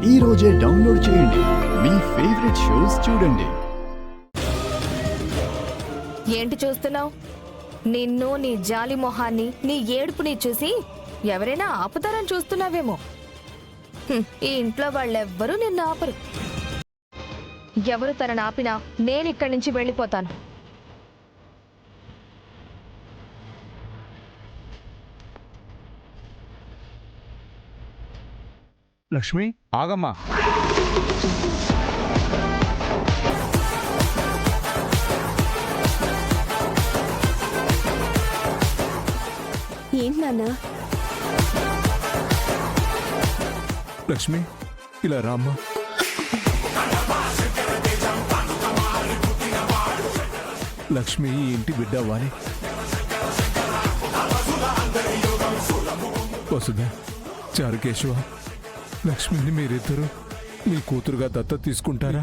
ఈ రోజే డౌన్లోడ్ చేయండి. మీ ఫేవరెట్ షోస్ చూడండి. ఏంటి చూస్తున్నావు? నిన్ను, నీ జాలి మొహాన్ని, నీ ఏడుపుని చూసి ఎవరైనా ఆపుతారని చూస్తున్నావేమో. ఈ ఇంట్లో వాళ్ళెవ్వరూ నిన్ను ఆపరు. ఎవరు తనని ఆపినా నేను ఇక్కడి నుంచి వెళ్ళిపోతాను. లక్ష్మి, ఆగమ్మా. ఏంటి నాన్న? లక్ష్మి ఇలా రామ్మా. లక్ష్మి ఈ ఇంటి బిడ్డ అవ్వాలి. వసుధ, చారుకేశవ, లక్ష్మిని మీరిద్దరూ మీ కూతురుగా దత్తత తీసుకుంటారా?